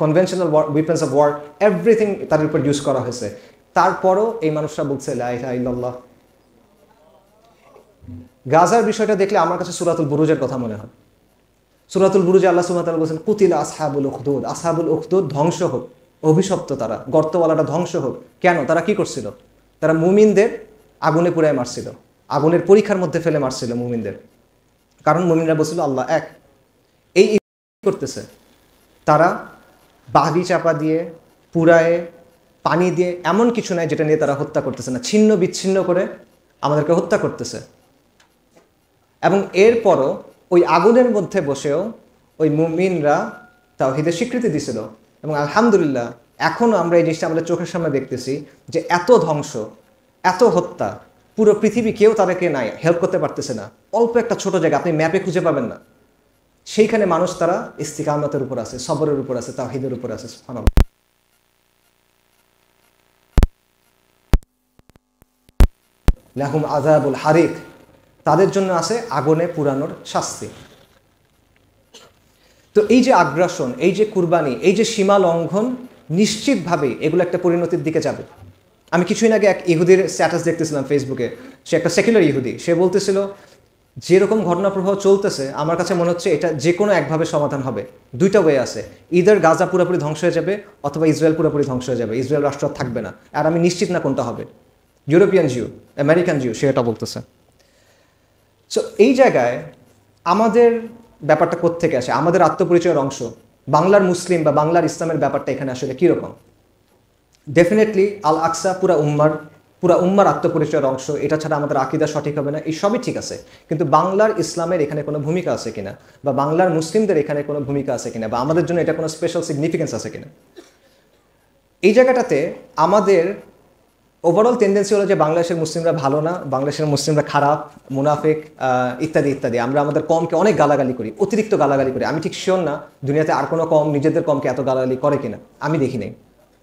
conventional weapons of war, everything তাদের উপর ইউজ করা হয়েছে। তারপরও এই মানুষরা বলছে লা ইলাহা ইল্লাল্লাহ। গাজার বিষয়টা দেখলে আমার কাছে সূরাতুল বুরুজের কথা মনে হয়। সূরাতুল বুরুজে আল্লাহ সুবহানাহু ওয়া তাআলা বলেছেন কুতিলা আসহাবুল উখদুদ, আসহাবুল উখদুদ ধ্বংস হোক, অভিশপ্ত তারা, গর্তওয়ালাটা ধ্বংস হোক। কেন? তারা কি করছিল? তারা মুমিনদের আগুনে পুড়ায় মারছিল, আগুনের পরীক্ষার মধ্যে ফেলে মারছিল মুমিনদের। কারণ মুমিনরা বলছিল আল্লাহ এক। এই করতেছে তারা বাগি চাপা দিয়ে, পুরায়ে, পানি দিয়ে, এমন কিছু নাই যেটা নিয়ে তারা হত্যা করতেছে না, ছিন্ন বিচ্ছিন্ন করে আমাদেরকে হত্যা করতেছে। এবং এরপরও ওই আগুনের মধ্যে বসেও ওই মুমিনরা তাওহীদের স্বীকৃতি দিছিল। এবং আলহামদুলিল্লাহ এখনও আমরা এই জিনিসটা আমাদের চোখের সামনে দেখতেছি যে এত ধ্বংস, এত হত্যা, পুরো পৃথিবী কেউ তাদেরকে নাই হেল্প করতে পারতেছে না। অল্প একটা ছোট জায়গা আপনি ম্যাপে খুঁজে পাবেন না, সেইখানে মানুষ তারা ইস্তিকামতের উপর আছে, সবরের উপর আছে, তাওহীদের উপর আছে। সুবহানাল্লাহ। লাহুম আযাবুল হারিক, তাদের জন্য আছে আগুনে পুরানোর শাস্তি। তো এই যে আগ্রাসন, এই যে কুরবানি, এই যে সীমা লঙ্ঘন, নিশ্চিতভাবেই এগুলো একটা পরিণতির দিকে যাবে। আমি কিছুদিন আগে এক ইহুদির স্ট্যাটাস দেখতেছিলাম ফেসবুকে, সে একটা সেকুলার ইহুদি, সে বলতেছিল যেরকম ঘটনাপ্রবাহ চলতেছে আমার কাছে মনে হচ্ছে এটা যে কোনো একভাবে সমাধান হবে। দুইটা ওয়ে আছে, ইদার গাজা পুরোপুরি ধ্বংস হয়ে যাবে অথবা ইসরায়েল পুরোপুরি ধ্বংস হয়ে যাবে, ইসরায়েল রাষ্ট্র থাকবে না। আর আমি নিশ্চিত না কোনটা হবে। ইউরোপিয়ান জিউ, আমেরিকান জিউ, সে এটা বলতেছে। সো এই জায়গায় আমাদের ব্যাপারটা কোত্থেকে আসে? আমাদের আত্মপরিচয়ের অংশ বাংলার মুসলিম বা বাংলার ইসলামের ব্যাপারটা এখানে আসলে কীরকম? ডেফিনেটলি আল আকসা পুরা উম্মার আত্মপরিচয়ের অংশ। এটা ছাড়া আমাদের আকীদা সঠিক হবে না। এই সবই ঠিক আছে, কিন্তু বাংলার ইসলামের এখানে কোনো ভূমিকা আছে কিনা, বা বাংলার মুসলিমদের এখানে কোনো ভূমিকা আছে কিনা, বা আমাদের জন্য এটা কোনো স্পেশাল সিগনিফিকেন্স আছে কিনা, এই জায়গাটাতে আমাদের ওভারঅল টেন্ডেন্সি হলো যে বাংলাদেশের মুসলিমরা ভালো না, বাংলাদেশের মুসলিমরা খারাপ, মুনাফিক, ইত্যাদি ইত্যাদি। আমরা আমাদের কমকে অনেক গালাগালি করি, অতিরিক্ত গালাগালি করি। আমি ঠিক শিওর না দুনিয়াতে আর কোনো কম নিজেদের কমকে এত গালাগালি করে কিনা, আমি দেখি নাই,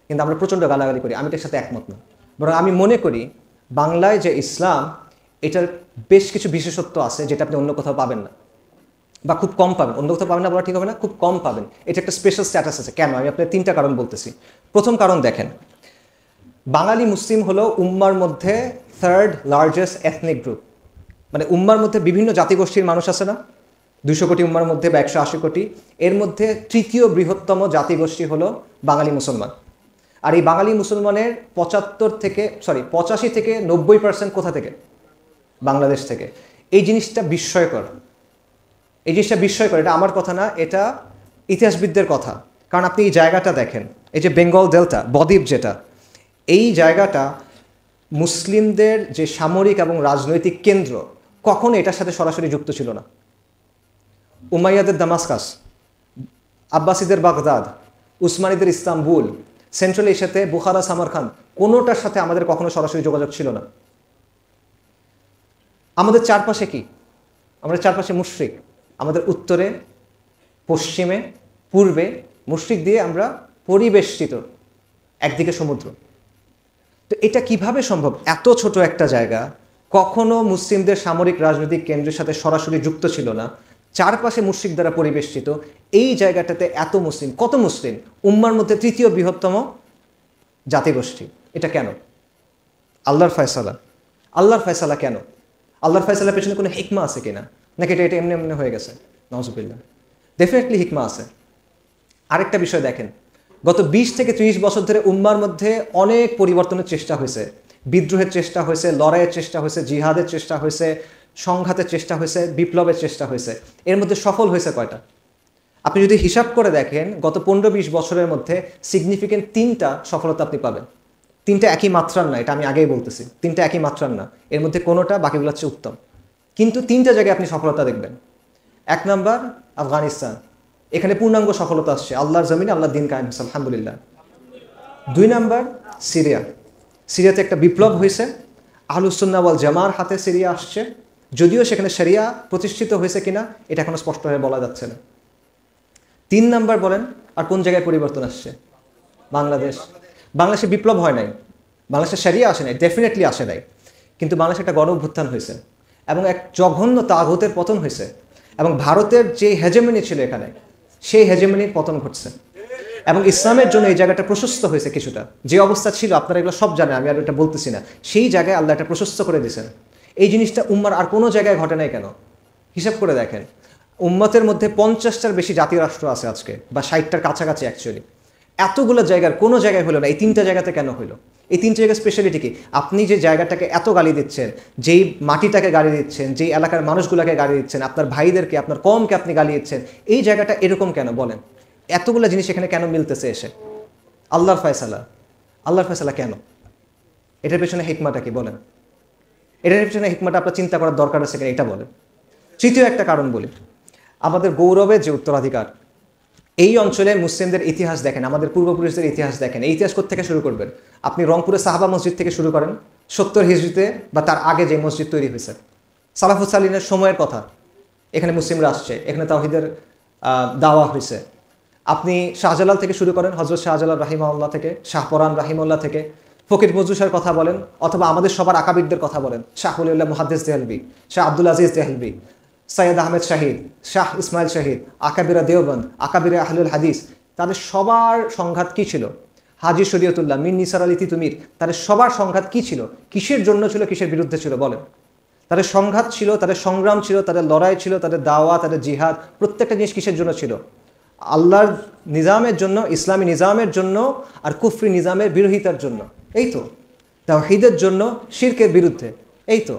কিন্তু আমরা প্রচণ্ড গালাগালি করি। আমি এটার সাথে একমত না, বরং আমি মনে করি বাংলায় যে ইসলাম, এটার বেশ কিছু বিশেষত্ব আছে যেটা আপনি অন্য কোথাও পাবেন না, বা খুব কম পাবেন। অন্য কোথাও পাবেন না বলা ঠিক হবে না, খুব কম পাবেন। এটা একটা স্পেশাল স্ট্যাটাস আছে। কেন? আমি আপনার 3টা কারণ বলতেছি। প্রথম কারণ দেখেন, বাঙালি মুসলিম হলো উম্মার মধ্যে 3rd লার্জেস্ট এথনিক গ্রুপ। মানে উম্মার মধ্যে বিভিন্ন জাতিগোষ্ঠীর মানুষ আছে না, 200 কোটি উম্মার মধ্যে বা 180 কোটি, এর মধ্যে 3য় বৃহত্তম জাতিগোষ্ঠী হলো বাঙালি মুসলমান। আর এই বাঙালি মুসলমানের 85 থেকে 90% কোথা থেকে? বাংলাদেশ থেকে। এই জিনিসটা বিস্ময়কর, এই জিনিসটা বিস্ময়কর। এটা আমার কথা না, এটা ইতিহাসবিদদের কথা। কারণ আপনি এই জায়গাটা দেখেন, এই যে বেঙ্গল ডেল্টা, বদ্বীপ যেটা, এই জায়গাটা মুসলিমদের যে সামরিক এবং রাজনৈতিক কেন্দ্র, কখনো এটার সাথে সরাসরি যুক্ত ছিল না। উমাইয়াদের দামাসকাস, আব্বাসীদের বাগদাদ, উসমানীদের ইস্তাম্বুল, সেন্ট্রাল এশিয়াতে বুখারা, সামারখান, কোনোটার সাথে আমাদের কখনো সরাসরি যোগাযোগ ছিল না। আমাদের চারপাশে কি? আমাদের চারপাশে মুশরিক, আমাদের উত্তরে, পশ্চিমে, পূর্বে মুশরিক দিয়ে আমরা পরিবেষ্টিত, একদিকে সমুদ্র। তো এটা কিভাবে সম্ভব? এত ছোট একটা জায়গা, কখনো মুসলিমদের সামরিক রাজনৈতিক কেন্দ্রের সাথে সরাসরি যুক্ত ছিল না, চারপাশে মুশরিক দ্বারা পরিবেষ্টিত এই জায়গাটাতে এত মুসলিম, কত মুসলিম, উম্মার মধ্যে তৃতীয় বৃহত্তম জাতিগোষ্ঠী। এটা কেন? আল্লাহর ফয়সালা। আল্লাহর ফয়সালা কেন? আল্লাহর ফয়সালার পেছনে কোনো হিকমা আছে কিনা, নাকি এটা এমনি এমনি হয়ে গেছে? নাউজুবিল্লাহ, ডেফিনেটলি হিকমা আছে। আরেকটা বিষয় দেখেন, গত 20 থেকে 30 বছর ধরে উম্মার মধ্যে অনেক পরিবর্তনের চেষ্টা হয়েছে, বিদ্রোহের চেষ্টা হয়েছে, লড়াইয়ের চেষ্টা হয়েছে, জিহাদের চেষ্টা হয়েছে, সংঘাতের চেষ্টা হয়েছে, বিপ্লবের চেষ্টা হয়েছে। এর মধ্যে সফল হয়েছে কয়টা? আপনি যদি হিসাব করে দেখেন, গত 15-20 বছরের মধ্যে সিগনিফিকেন্ট 3টা সফলতা আপনি পাবেন। 3টা একই মাত্রার না, এটা আমি আগেই বলতেছি, 3টা একই মাত্রার না, এর মধ্যে কোনোটা বাকিগুলো হচ্ছে উত্তম, কিন্তু 3টা জায়গায় আপনি সফলতা দেখবেন। 1 নাম্বার আফগানিস্তান, এখানে পূর্ণাঙ্গ সফলতা আসছে, আল্লাহর জমিনে আল্লাহর দিন কায়েম হয়েছে, আলহামদুলিল্লাহ। 2 নাম্বার সিরিয়া, সিরিয়াতে একটা বিপ্লব হয়েছে, আহলুস সুন্নাহ ওয়াল জামার হাতে সিরিয়া আসছে, যদিও সেখানে শরিয়া প্রতিষ্ঠিত হয়েছে কিনা এটা এখনো স্পষ্ট হয়ে বলা যাচ্ছে না। 3 নাম্বার বলেন আর কোন জায়গায় পরিবর্তন আসছে? বাংলাদেশ। বাংলাদেশে বিপ্লব হয় নাই, বাংলাদেশে শরিয়া আসে নাই, ডেফিনেটলি আসে নাই, কিন্তু বাংলাদেশে একটা গণ অভ্যুত্থান হয়েছে এবং এক জঘন্য তাগুতের পতন হয়েছে, এবং ভারতের যে হেজেমনি ছিল এখানে, সেই হেজেমনির পতন ঘটছে, এবং ইসলামের জন্য এই জায়গাটা প্রশস্ত হয়েছে কিছুটা। যে অবস্থা ছিল আপনারা এগুলো সব জানেন, আমি আর এটা বলতেছি না, সেই জায়গায় আল্লাহ এটা প্রশস্ত করে দিয়েছেন। এই জিনিসটা উম্মার আর কোনো জায়গায় ঘটে নাই কেন? হিসাব করে দেখেন, উম্মতের মধ্যে 50টার বেশি জাতীয় রাষ্ট্র আছে আজকে, বা 60টার কাছাকাছি অ্যাকচুয়ালি। এতগুলো জায়গার কোনো জায়গায় হলো না, এই 3টা জায়গাতে কেন হলো? এই 3টা জায়গার স্পেশালিটি কি? আপনি যে জায়গাটাকে এত গালি দিচ্ছেন, যেই মাটিটাকে গালি দিচ্ছেন, যেই এলাকার মানুষগুলোকে গালি দিচ্ছেন, আপনার ভাইদেরকে, আপনার কমকে আপনি গালি দিচ্ছেন, এই জায়গাটা এরকম কেন বলেন? এতগুলো জিনিস এখানে কেন মিলতেছে এসে? আল্লাহর ফয়সালা। আল্লাহর ফয়সালা কেন? এটার পেছনে হিকমাটা কি বলেন? এটার পেছনে হিকমাটা আপনার চিন্তা করার দরকার আছে কিনা এটা বলেন। তৃতীয় একটা কারণ বলি, আমাদের গৌরবের যে উত্তরাধিকার, এই অঞ্চলে মুসলিমদের ইতিহাস দেখেন, আমাদের পূর্বপুরুষদের ইতিহাস দেখেন। এই ইতিহাস কোথা থেকে শুরু করবেন? আপনি রংপুরে সাহাবা মসজিদ থেকে শুরু করেন, 70 হিজরিতে বা তার আগে যে মসজিদ তৈরি হয়েছে, সালাফুস সালিনের সময়ের কথা, এখানে মুসলিমরা আসছে, এখানে তাওহীদের দাওয়া হয়েছে। আপনি শাহজালাল থেকে শুরু করেন, হজরত শাহজালাল রাহিমাহুল্লাহ থেকে, শাহপরান রাহিমাহুল্লাহ থেকে, ফকির মজুসার কথা বলেন, অথবা আমাদের সবার আকাবিরদের কথা বলেন, শাহ ওলিউল্লাহ মুহাদ্দিস দেহলভী, শাহ আব্দুল আজিজ দেহলভী, সৈয়দ আহমেদ শাহিদ, শাহ ইসমাইল শাহিদ, আকাবিরা দেওবন্দ, আকাবিরা আহলুল হাদিস, তাদের সবার সংঘাত কী ছিল? হাজি শরীয়তুল্লাহ, মির নিসার আলী তিতুমির, তাদের সবার সংঘাত কী ছিল? কিসের জন্য ছিল, কিসের বিরুদ্ধে ছিল বলেন? তাদের সংঘাত ছিল, তাদের সংগ্রাম ছিল, তাদের লড়াই ছিল, তাদের দাওয়া, তাদের জিহাদ, প্রত্যেকটা জিনিস কিসের জন্য ছিল? আল্লাহর নিজামের জন্য, ইসলামী নিজামের জন্য, আর কুফরি নিজামের বিরোধিতার জন্য। এই তো তাওহীদের জন্য, শিরকের বিরুদ্ধে। এই তো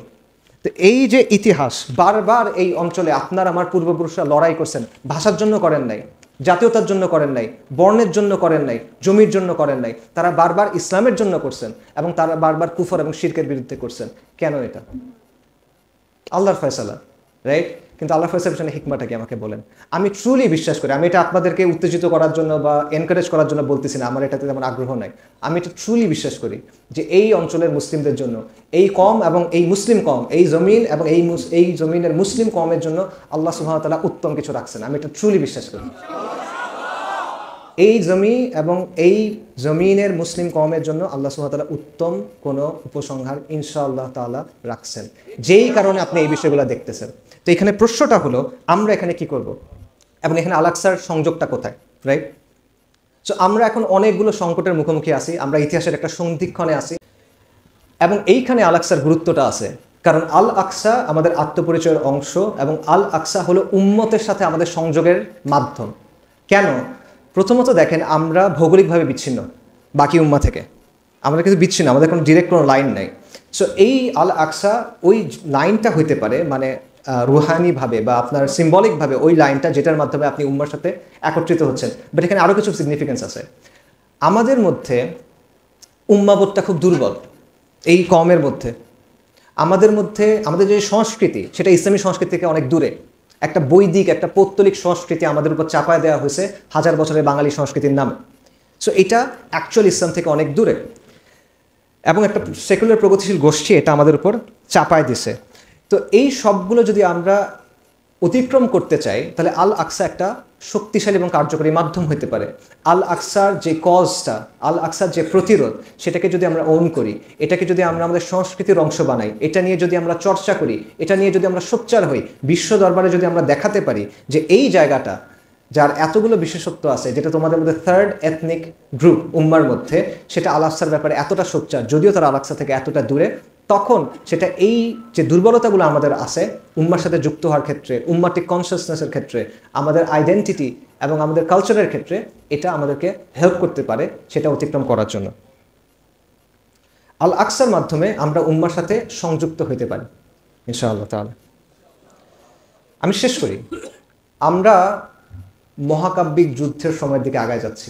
এই যে ইতিহাস, বারবার এই অঞ্চলে আপনার আমার পূর্বপুরুষরা লড়াই করছেন। ভাষার জন্য করেন নাই, জাতীয়তার জন্য করেন নাই, বর্ণের জন্য করেন নাই, জমির জন্য করেন নাই, তারা বারবার ইসলামের জন্য করছেন, এবং তারা বারবার কুফর এবং শিরকের বিরুদ্ধে করছেন। কেন এটা? আল্লাহর ফয়সালা, রাইট? কিন্তু আল্লাহর ফয়সালার পিছনে হিকমাটা কি আমাকে বলেন। আমি ট্রুলি বিশ্বাস করি, আমি এটা আপনাদেরকে উত্তেজিত করার জন্য বা এনকারেজ করার জন্য বলতেছি না, আমার এটাতে তেমন আগ্রহ নাই। আমি এটা ট্রুলি বিশ্বাস করি যে এই অঞ্চলের মুসলিমদের জন্য, এই কম এবং এই মুসলিম কম, এই জমিন এবং এই জমিনের মুসলিম কমের জন্য আল্লাহ সুবহানাহু ওয়া তাআলা উত্তম কিছু রাখছেন। আমি এটা ট্রুলি বিশ্বাস করি। এই জমি এবং এই জমিনের মুসলিম কওমের জন্য আল্লাহ সুবহানাহু ওয়া তাআলা উত্তম কোনো উপসংহার ইনশাআল্লাহ তাআলা রাখছেন, যেই কারণে আপনি এই বিষয়গুলো দেখতেছেন। তো এখানে প্রশ্নটা হলো, আমরা এখানে কি করব, এবং এখানে আল আকসার সংযোগটা কোথায়, রাইট? সো আমরা এখন অনেকগুলো সংকটের মুখোমুখি আছি, আমরা ইতিহাসের একটা সন্ধিক্ষণে আছি, এবং এইখানে আল আকসার গুরুত্বটা আছে, কারণ আল আকসা আমাদের আত্মপরিচয়ের অংশ, এবং আল আকসা হলো উম্মতের সাথে আমাদের সংযোগের মাধ্যম। কেন? প্রথমত দেখেন, আমরা ভৌগোলিকভাবে বিচ্ছিন্ন বাকি উম্মা থেকে, আমরা কিন্তু বিচ্ছিন্ন, আমাদের কোনো ডিরেক্ট কোনো লাইন নাই। সো এই আল আকসা ওই লাইনটা হইতে পারে, মানে রুহানিভাবে বা আপনার সিম্বলিকভাবে ওই লাইনটা, যেটার মাধ্যমে আপনি উম্মার সাথে একত্রিত হচ্ছেন। বাট এখানে আরও কিছু সিগনিফিকেন্স আছে। আমাদের মধ্যে উম্মাবোধটা খুব দুর্বল, এই কমের মধ্যে আমাদের মধ্যে আমাদের যে সংস্কৃতি সেটা ইসলামী সংস্কৃতি থেকে অনেক দূরে। একটা বৈদিক, একটা পৌত্তলিক সংস্কৃতি আমাদের উপর চাপায় দেওয়া হয়েছে হাজার বছরের বাঙালি সংস্কৃতির নামে। সো এটা অ্যাকচুয়াল ইসলাম থেকে অনেক দূরে, এবং একটা সেকুলার প্রগতিশীল গোষ্ঠী এটা আমাদের উপর চাপায় দিছে। তো এই সবগুলো যদি আমরা অতিক্রম করতে চাই, তাহলে আল আকসা একটা শক্তিশালী এবং কার্যকরী মাধ্যম হতে পারে। আল আকসার যে কজটা, আল আকসার যে প্রতিরোধ, সেটাকে যদি আমরা ওন করি, এটাকে যদি আমরা আমাদের সংস্কৃতির অংশ বানাই, এটা নিয়ে যদি আমরা চর্চা করি, এটা নিয়ে যদি আমরা সোচ্চার হই, বিশ্ব দরবারে যদি আমরা দেখাতে পারি যে এই জায়গাটা যার এতগুলো বিশেষত্ব আছে, যেটা তোমাদের মধ্যে থার্ড এথনিক গ্রুপ উম্মার মধ্যে, সেটা আল আকসার ব্যাপারে এতটা সোচ্চার, যদিও তারা আল আকসা থেকে এতটা দূরে, তখন সেটা এই যে দুর্বলতাগুলো আমাদের আছে উম্মার সাথে যুক্ত হওয়ার ক্ষেত্রে, উম্মাটিক কনসিয়াসনেসের ক্ষেত্রে, আমাদের আইডেন্টিটি এবং আমাদের কালচারের ক্ষেত্রে এটা আমাদেরকে হেল্প করতে পারে সেটা অতিক্রম করার জন্য। আল আকসার মাধ্যমে আমরা উম্মার সাথে সংযুক্ত হতে পারি ইনশাআল্লাহ তাআলা। আমি শেষ করি। আমরা মহাকাব্যিক যুদ্ধের সময়ের দিকে আগায় যাচ্ছি।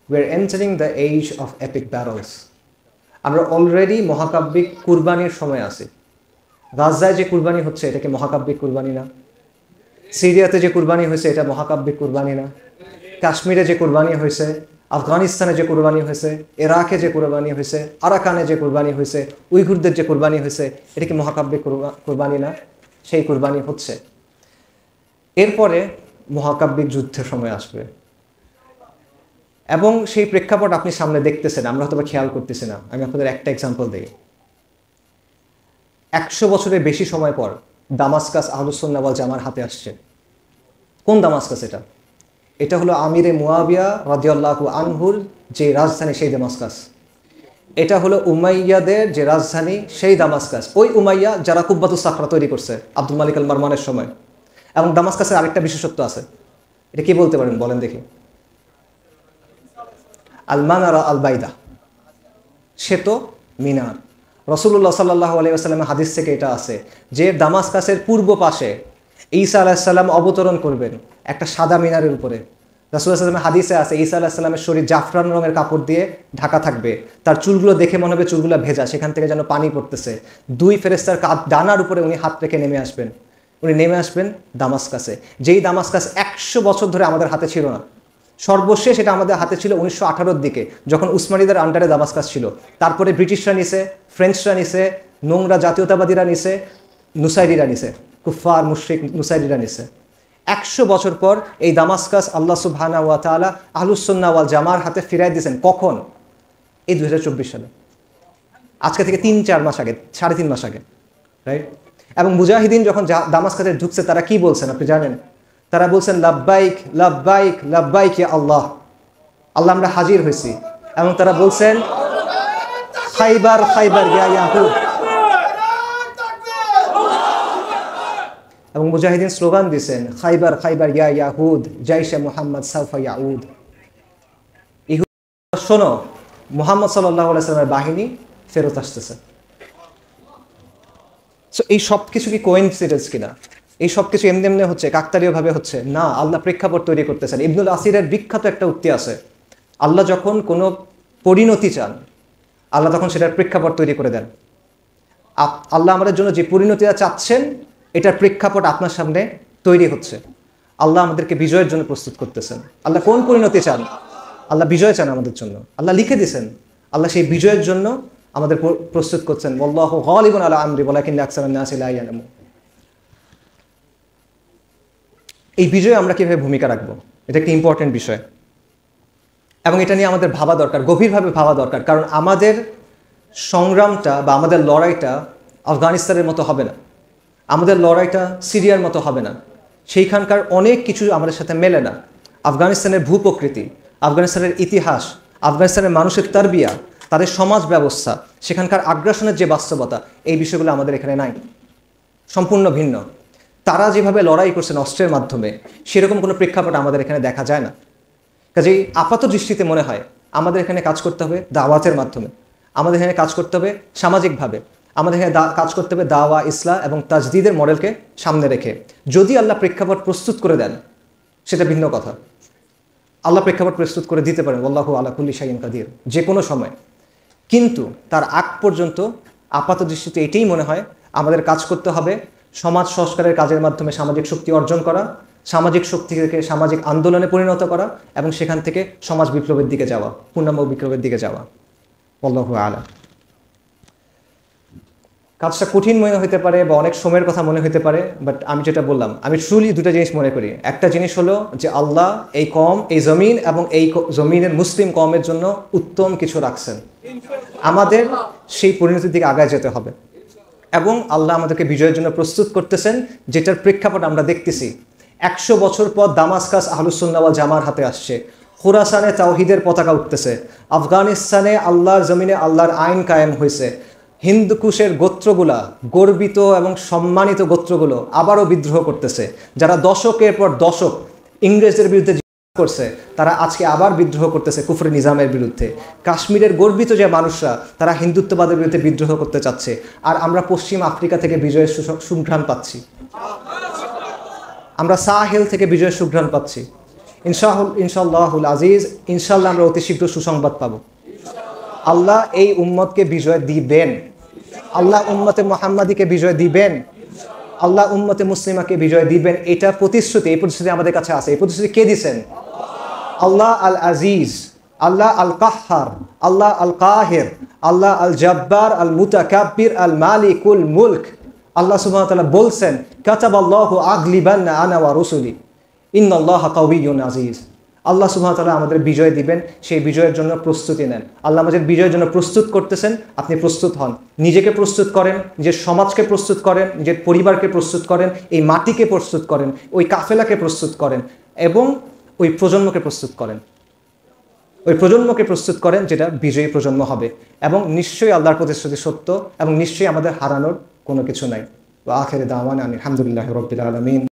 We are entering the age of epic battles. আমরা অলরেডি মহাকাব্যিক কুরবানির সময় আছি। গাজায় যে কুরবানি হচ্ছে এটা কি মহাকাব্যিক কুরবানি না? সিরিয়াতে যে কুরবানি হয়েছে এটা মহাকাব্যিক কুরবানি না? কাশ্মীরে যে কুরবানি হয়েছে, আফগানিস্তানে যে কুরবানি হয়েছে, ইরাকে যে কুরবানি হয়েছে, আরাকানে যে কুরবানি হয়েছে, উইঘুরদের যে কুরবানি হয়েছে, এটা কি মহাকাব্যিক কুরবানি না? সেই কুরবানি হচ্ছে। এরপরে মহাকাব্যিক যুদ্ধের সময় আসবে, এবং সেই প্রেক্ষাপট আপনি সামনে দেখতেছেন, আমরা হয়তো খেয়াল করতেছি না। আমি আপনাদের একটা এক্সাম্পল দিই। 100 বছরের বেশি সময় পর দামাস্কাস আহলুস সুন্নাহ ওয়াল জামার হাতে আসছে। কোন দামাস্কাস এটা? এটা হলো আমিরে মুয়াবিয়া রাদিয়াল্লাহু আনহুর যে রাজধানী, সেই দামাস্কাস। এটা হলো উমাইয়াদের যে রাজধানী, সেই দামাস্কাস। ওই উমাইয়া যারা কুব্বাতুস সাখরা তৈরি করছে আব্দুল মালিক আল মারওয়ানের সময়। এবং দামাস্কাসের আরেকটা বিশেষত্ব আছে, এটা কি বলতে পারেন বলেন দেখি? আল মানারা আল বাইদা, শ্বেত মিনার। রাসূলুল্লাহ সাল্লাল্লাহু আলাইহি ওয়াসাল্লামের হাদিস থেকে এটা আছে যে দামাস্কাসের পূর্ব পাশে ঈসা আলাইহিস সালাম অবতরণ করবেন একটা সাদা মিনারের উপরে। রাসূলুল্লাহ সাল্লাল্লাহু আলাইহি ওয়াসাল্লামের হাদিসে আছে ঈসা আলাইহিস সালামের শরীর জাফরান রঙের কাপড় দিয়ে ঢাকা থাকবে, তার চুলগুলো দেখে মনে হবে চুলগুলো ভেজা, সেখান থেকে যেন পানি পড়তেছে। 2 ফেরেশতার ডানার উপরে উনি হাত রেখে নেমে আসবেন। উনি নেমে আসবেন দামাস্কাসে, যেই দামাস্কাস 100 বছর ধরে আমাদের হাতে ছিল না। সর্বশেষ এটা আমাদের হাতে ছিল 1918-র দিকে, যখন উসমানীদের আন্ডারে দামাস্কাস ছিল। তারপরে ব্রিটিশরা নিছে, ফ্রেঞ্চরা নিছে, নোংরা জাতীয়তাবাদীরা নিছে, নুসাইরিরা নিছে, কুফার মুশরিক নুসাইরিরা নিছে। 100 বছর পর এই দামাস্কাস আল্লাহ সুবহানাহু ওয়া তাআলা আহলুস সুন্নাহ ওয়াল জামার হাতে ফিরাই দিয়েছেন। কখন? এই 2024 সালে, আজকে থেকে 3-4 মাস আগে, 3.5 মাস আগে, রাইট? এবং মুজাহিদিন যখন দামাস্কাসে ঢুকছে তারা কি বলছেন আপনি জানেন? তারা বলছেন লাব্বাইক লাব্বাইক লাব্বাইক ইয়া আল্লাহ, আল্লাহ আমরা হাজির হয়েছি। এবং তারা বলছেন খাইবার খাইবার ইয়া ইয়াহুদ। এবং মুজাহিদিন স্লোগান দিয়েছেন খাইবার খাইবার ইয়া ইয়াহুদ, জাইশে মুহাম্মদ সাউফা ইয়াউদ। ইহুদ শোনো, মুহাম্মদ সাল্লাল্লাহু আলাইহি ওয়াসাল্লামের বাহিনী ফেরত আসতেছে। সো এই সব কিছু কি কোইন্সিডেন্স কিনা? এই সব কিছু এমনি এমনি হচ্ছে, কাকতালীয়ভাবে হচ্ছে না। আল্লাহ প্রেক্ষাপট তৈরি করতেছেন। ইবনুল আসিরের বিখ্যাত একটা উক্তি আছে, আল্লাহ যখন কোনো পরিণতি চান, আল্লাহ তখন সেটার প্রেক্ষাপট তৈরি করে দেন। আল্লাহ আমাদের জন্য যে পরিণতিটা চাচ্ছেন, এটার প্রেক্ষাপট আপনার সামনে তৈরি হচ্ছে। আল্লাহ আমাদেরকে বিজয়ের জন্য প্রস্তুত করতেছেন। আল্লাহ কোন পরিণতি চান? আল্লাহ বিজয় চান আমাদের জন্য। আল্লাহ লিখে দিয়েছেন, আল্লাহ সেই বিজয়ের জন্য আমাদের প্রস্তুত করছেন। ওয়াল্লাহু গালিবুন আলা আমরি ওয়ালাকিন্না আকসারান নাসি লা ইয়ালামুন। এই বিজয়ে আমরা কীভাবে ভূমিকা রাখবো, এটা একটা ইম্পর্টেন্ট বিষয়, এবং এটা নিয়ে আমাদের ভাবা দরকার, গভীরভাবে ভাবা দরকার। কারণ আমাদের সংগ্রামটা বা আমাদের লড়াইটা আফগানিস্তানের মতো হবে না, আমাদের লড়াইটা সিরিয়ার মতো হবে না। সেইখানকার অনেক কিছু আমাদের সাথে মেলে না। আফগানিস্তানের ভূপ্রকৃতি, আফগানিস্তানের ইতিহাস, আফগানিস্তানের মানুষের তারবিয়া, তাদের সমাজ ব্যবস্থা, সেখানকার আগ্রাসনের যে বাস্তবতা, এই বিষয়গুলো আমাদের এখানে নাই, সম্পূর্ণ ভিন্ন। তারা যেভাবে লড়াই করছেন অস্ত্রের মাধ্যমে, সেরকম কোনো প্রেক্ষাপট আমাদের এখানে দেখা যায় না। কাজেই আপাত দৃষ্টিতে মনে হয় আমাদের এখানে কাজ করতে হবে দাওয়াতের মাধ্যমে, আমাদের এখানে কাজ করতে হবে সামাজিকভাবে, আমাদের এখানে কাজ করতে হবে দাওয়া, ইসলাহ এবং তাজদিদের মডেলকে সামনে রেখে। যদি আল্লাহ প্রেক্ষাপট প্রস্তুত করে দেন সেটা ভিন্ন কথা। আল্লাহ প্রেক্ষাপট প্রস্তুত করে দিতে পারেন, আল্লাহু আলা কুল্লি শাইইন কাদির, যে কোনো সময়। কিন্তু তার আগ পর্যন্ত আপাত দৃষ্টিতে এটাই মনে হয় আমাদের কাজ করতে হবে সমাজ সংস্কারের কাজের মাধ্যমে সামাজিক শক্তি অর্জন করা, সামাজিক শক্তি থেকে সামাজিক আন্দোলনে পরিণত করা এবং সেখান থেকে সমাজ বিপ্লবের দিকে যাওয়া, পূর্ণাঙ্গ বিপ্লবের দিকে যাওয়া। আল্লাহু আ'লাম। কাজটা কঠিন মনে হতে পারে বা অনেক সময়ের কথা মনে হতে পারে, বাট আমি যেটা বললাম, আমি ট্রুলি দুটো জিনিস মনে করি। একটা জিনিস হলো যে আল্লাহ এই কম, এই জমিন এবং এই জমিনের মুসলিম কমের জন্য উত্তম কিছু রাখছেন। আমাদের সেই পরিণতির দিকে আগায় যেতে হবে এবং আল্লাহ আমাদেরকে বিজয়ের জন্য প্রস্তুত করতেছেন, যেটার প্রেক্ষাপট আমরা দেখতেছি। 100 বছর পর দামাসকাস আহলুস সুন্নাহ ওয়াল জামার হাতে আসছে, খুরাসানে তাওহীদের পতাকা উঠতেছে, আফগানিস্তানে আল্লাহর জমিনে আল্লাহর আইন কায়েম হয়েছে। হিন্দুকুশের গোত্রগুলা, গর্বিত এবং সম্মানিত গোত্রগুলো আবারও বিদ্রোহ করতেছে। যারা দশকের পর দশক ইংরেজদের বিরুদ্ধে করছে, তারা আজকে আবার বিদ্রোহ করতেছে কুফরি নিজামের বিরুদ্ধে। কাশ্মীরের গর্বিত যে মানুষরা, তারা হিন্দুত্ববাদের বিরুদ্ধে বিদ্রোহ করতে চাচ্ছে। আর আমরা পশ্চিম আফ্রিকা থেকে বিজয়ের সুঘ্রাণ পাচ্ছি, আমরা সাহেল থেকে বিজয়ের সুঘ্রাণ পাচ্ছি। ইনশাআল্লাহুল আজিজ, ইনশাআল্লাহ আমরা অতি শীঘ্র সুসংবাদ পাবো। আল্লাহ এই উম্মতকে বিজয় দিবেন, আল্লাহ উম্মতে মুহাম্মাদিকে বিজয় দিবেন, আল্লাহ উম্মতে মুসলিমাকে বিজয় দিবেন। এটা প্রতিশ্রুতি, এই প্রতিশ্রুতি আমাদের কাছে আছে। এই প্রতিশ্রুতি কে দিছেন? আল্লাহ আল আজিজ, আল্লাহ আল কাহ্হার, আল্লাহ আল কাহির, আল্লাহ আল জব্বার, আল মুতাকাব্বির, আল মালিকুল মুলক। আল্লাহ সুবহানাহু ওয়া তাআলা বলছেন, কাতাবাল্লাহু আগলিবান্না আনা ওয়া রুসুলি ইন্নাল্লাহা কাওয়িয়্যুন আজিজ। আল্লাহ সুবহানাহু ওয়া তাআলা আমাদের বিজয় দিবেন, সেই বিজয়ের জন্য প্রস্তুতি নেন। আল্লাহ আমাদের বিজয়ের জন্য প্রস্তুত করতেছেন, আপনি প্রস্তুত হন। নিজেকে প্রস্তুত করেন, নিজের সমাজকে প্রস্তুত করেন, নিজের পরিবারকে প্রস্তুত করেন, এই মাটিকে প্রস্তুত করেন, ওই কাফেলাকে প্রস্তুত করেন এবং ওই প্রজন্মকে প্রস্তুত করেন, ওই প্রজন্মকে প্রস্তুত করেন যেটা বিজয়ী প্রজন্ম হবে। এবং নিশ্চয়ই আল্লাহর প্রতিশ্রুতি সত্য এবং নিশ্চয়ই আমাদের হারানোর কোনো কিছু নাই। ওয়া আখিরু দাওয়ানা আলহামদুলিল্লাহি রাব্বিল আলামিন।